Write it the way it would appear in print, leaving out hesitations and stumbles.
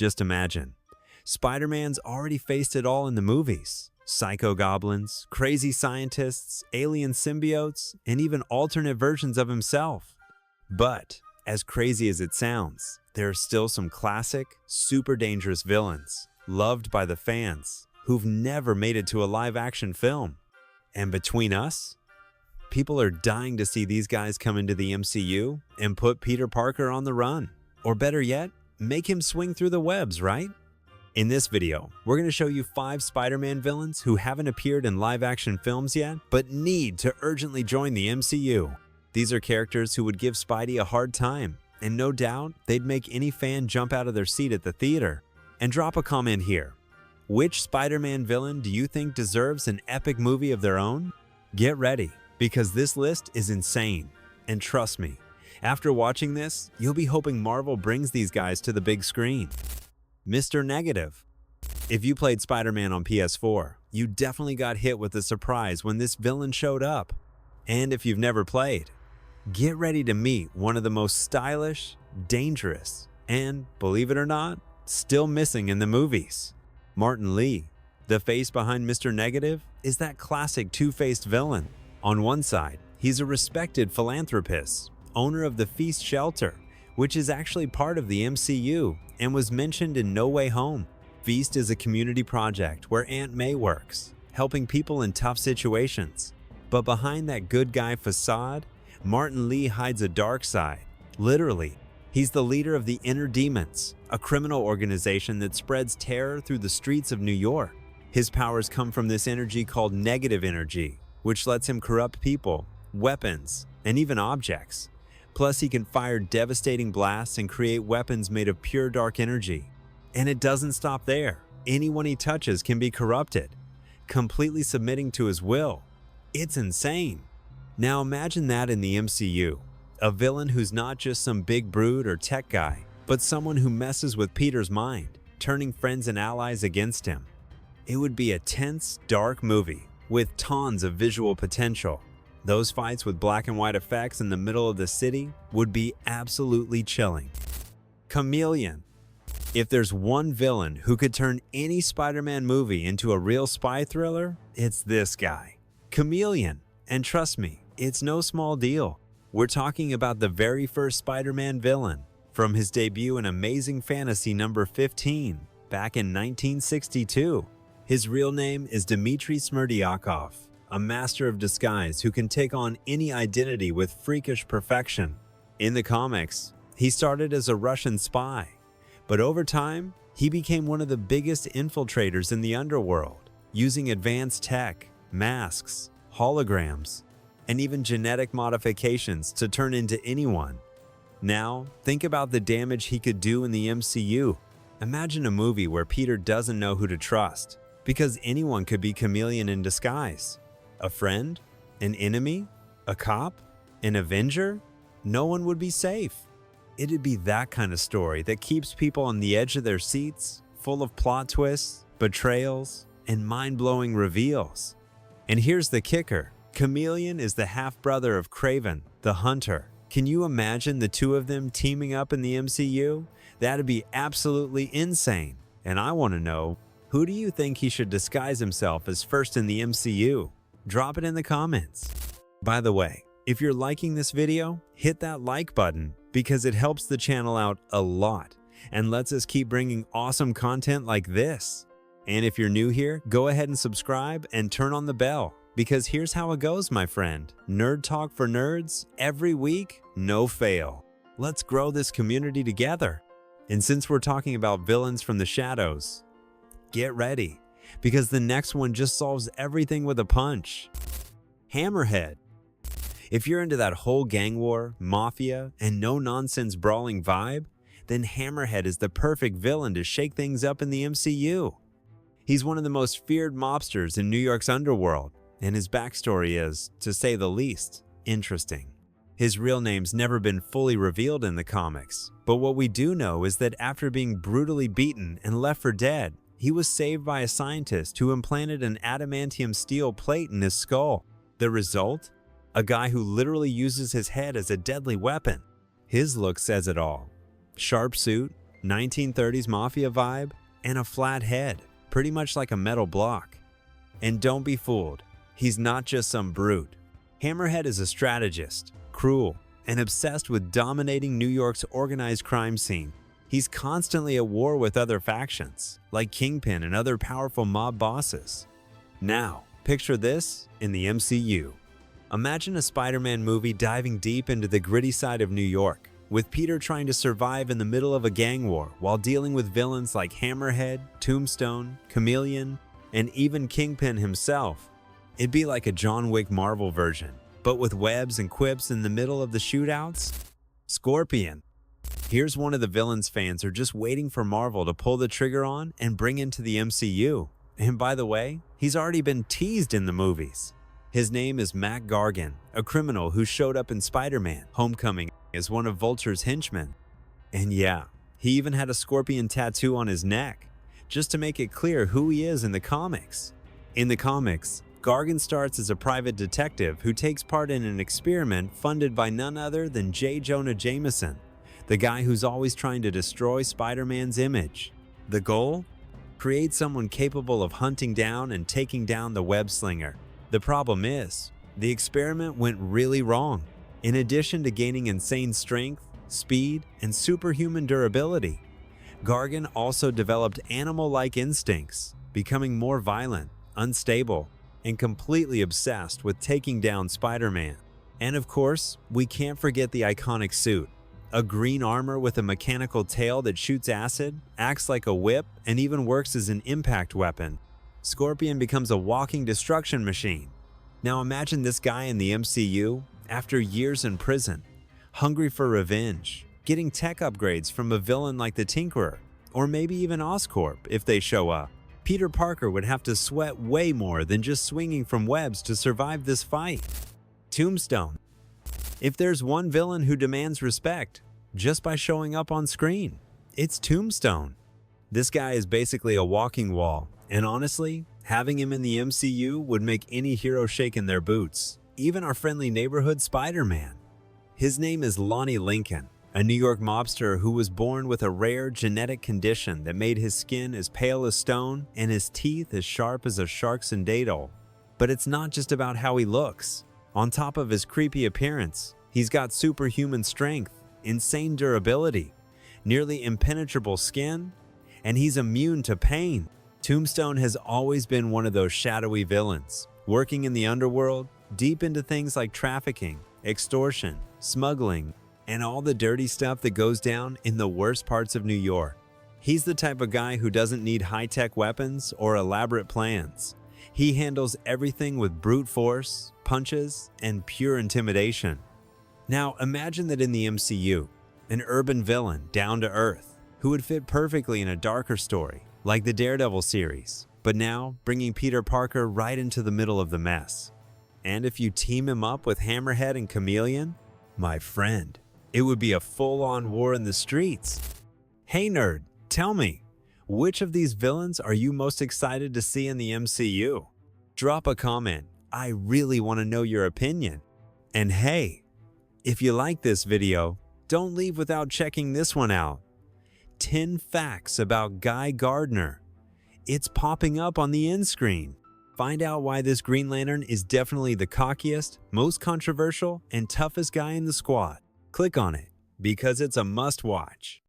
Just imagine. Spider-Man's already faced it all in the movies. Psycho goblins, crazy scientists, alien symbiotes, and even alternate versions of himself. But, as crazy as it sounds, there are still some classic, super dangerous villains, loved by the fans, who've never made it to a live-action film. And between us, people are dying to see these guys come into the MCU and put Peter Parker on the run. Or better yet, make him swing through the webs, right? In this video, we're going to show you 5 Spider-Man villains who haven't appeared in live-action films yet, but need to urgently join the MCU. These are characters who would give Spidey a hard time, and no doubt they'd make any fan jump out of their seat at the theater. And drop a comment here. Which Spider-Man villain do you think deserves an epic movie of their own? Get ready, because this list is insane. And trust me, after watching this, you'll be hoping Marvel brings these guys to the big screen. Mr. Negative. If you played Spider-Man on PS4, you definitely got hit with a surprise when this villain showed up. And if you've never played, get ready to meet one of the most stylish, dangerous, and, believe it or not, still missing in the movies. Martin Lee, the face behind Mr. Negative, is that classic two-faced villain. On one side, he's a respected philanthropist, owner of the Feast Shelter, which is actually part of the MCU and was mentioned in No Way Home. Feast is a community project where Aunt May works, helping people in tough situations. But behind that good guy facade, Martin Lee hides a dark side. Literally, he's the leader of the Inner Demons, a criminal organization that spreads terror through the streets of New York. His powers come from this energy called negative energy, which lets him corrupt people, weapons, and even objects. Plus, he can fire devastating blasts and create weapons made of pure dark energy. And it doesn't stop there. Anyone he touches can be corrupted, completely submitting to his will. It's insane. Now imagine that in the MCU. A villain who's not just some big brute or tech guy, but someone who messes with Peter's mind, turning friends and allies against him. It would be a tense, dark movie with tons of visual potential. Those fights with black and white effects in the middle of the city would be absolutely chilling. Chameleon. If there's one villain who could turn any Spider-Man movie into a real spy thriller, it's this guy, Chameleon. And trust me, it's no small deal. We're talking about the very first Spider-Man villain, from his debut in Amazing Fantasy number 15, back in 1962. His real name is Dmitry Smerdyakov, a master of disguise who can take on any identity with freakish perfection. In the comics, he started as a Russian spy, but over time, he became one of the biggest infiltrators in the underworld, using advanced tech, masks, holograms, and even genetic modifications to turn into anyone. Now, think about the damage he could do in the MCU. Imagine a movie where Peter doesn't know who to trust, because anyone could be Chameleon in disguise. A friend? An enemy? A cop? An Avenger? No one would be safe. It'd be that kind of story that keeps people on the edge of their seats, full of plot twists, betrayals, and mind-blowing reveals. And here's the kicker. Chameleon is the half-brother of Kraven, the Hunter. Can you imagine the two of them teaming up in the MCU? That'd be absolutely insane. And I want to know, who do you think he should disguise himself as first in the MCU? Drop it in the comments. By the way, if you're liking this video, hit that like button because it helps the channel out a lot and lets us keep bringing awesome content like this. And if you're new here, go ahead and subscribe and turn on the bell, because here's how it goes, my friend. Nerd talk for nerds every week, no fail. Let's grow this community together. And since we're talking about villains from the shadows, get ready, because the next one just solves everything with a punch. Hammerhead. If you're into that whole gang war, mafia, and no-nonsense brawling vibe, then Hammerhead is the perfect villain to shake things up in the MCU. He's one of the most feared mobsters in New York's underworld, and his backstory is, to say the least, interesting. His real name's never been fully revealed in the comics, but what we do know is that after being brutally beaten and left for dead, he was saved by a scientist who implanted an adamantium steel plate in his skull. The result? A guy who literally uses his head as a deadly weapon. His look says it all. Sharp suit, 1930s mafia vibe, and a flat head, pretty much like a metal block. And don't be fooled, he's not just some brute. Hammerhead is a strategist, cruel, and obsessed with dominating New York's organized crime scene. He's constantly at war with other factions, like Kingpin and other powerful mob bosses. Now, picture this in the MCU. Imagine a Spider-Man movie diving deep into the gritty side of New York, with Peter trying to survive in the middle of a gang war while dealing with villains like Hammerhead, Tombstone, Chameleon, and even Kingpin himself. It'd be like a John Wick Marvel version, but with webs and quips in the middle of the shootouts. Scorpion. Here's one of the villains fans are just waiting for Marvel to pull the trigger on and bring into the MCU. And by the way, he's already been teased in the movies. His name is Mac Gargan, a criminal who showed up in Spider-Man: Homecoming as one of Vulture's henchmen. And yeah, he even had a scorpion tattoo on his neck, just to make it clear who he is in the comics. In the comics, Gargan starts as a private detective who takes part in an experiment funded by none other than J. Jonah Jameson, the guy who's always trying to destroy Spider-Man's image. The goal? Create someone capable of hunting down and taking down the web slinger. The problem is, the experiment went really wrong. In addition to gaining insane strength, speed, and superhuman durability, Gargan also developed animal-like instincts, becoming more violent, unstable, and completely obsessed with taking down Spider-Man. And of course, we can't forget the iconic suit. A green armor with a mechanical tail that shoots acid, acts like a whip, and even works as an impact weapon. Scorpion becomes a walking destruction machine. Now imagine this guy in the MCU, after years in prison, hungry for revenge, getting tech upgrades from a villain like the Tinkerer, or maybe even Oscorp if they show up. Peter Parker would have to sweat way more than just swinging from webs to survive this fight. Tombstone. If there's one villain who demands respect just by showing up on screen, it's Tombstone. This guy is basically a walking wall, and honestly, having him in the MCU would make any hero shake in their boots, even our friendly neighborhood Spider-Man. His name is Lonnie Lincoln, a New York mobster who was born with a rare genetic condition that made his skin as pale as stone and his teeth as sharp as a shark's indadle. But it's not just about how he looks. On top of his creepy appearance, he's got superhuman strength, insane durability, nearly impenetrable skin, and he's immune to pain. Tombstone has always been one of those shadowy villains, working in the underworld, deep into things like trafficking, extortion, smuggling, and all the dirty stuff that goes down in the worst parts of New York. He's the type of guy who doesn't need high-tech weapons or elaborate plans. He handles everything with brute force, punches, and pure intimidation. Now imagine that in the MCU, an urban villain down to earth, who would fit perfectly in a darker story, like the Daredevil series, but now bringing Peter Parker right into the middle of the mess. And if you team him up with Hammerhead and Chameleon, my friend, it would be a full-on war in the streets. Hey nerd, tell me, which of these villains are you most excited to see in the MCU? Drop a comment, I really want to know your opinion. And hey, if you like this video, don't leave without checking this one out. 10 facts about Guy Gardner. It's popping up on the end screen. Find out why this Green Lantern is definitely the cockiest, most controversial, and toughest guy in the squad. Click on it, because it's a must-watch.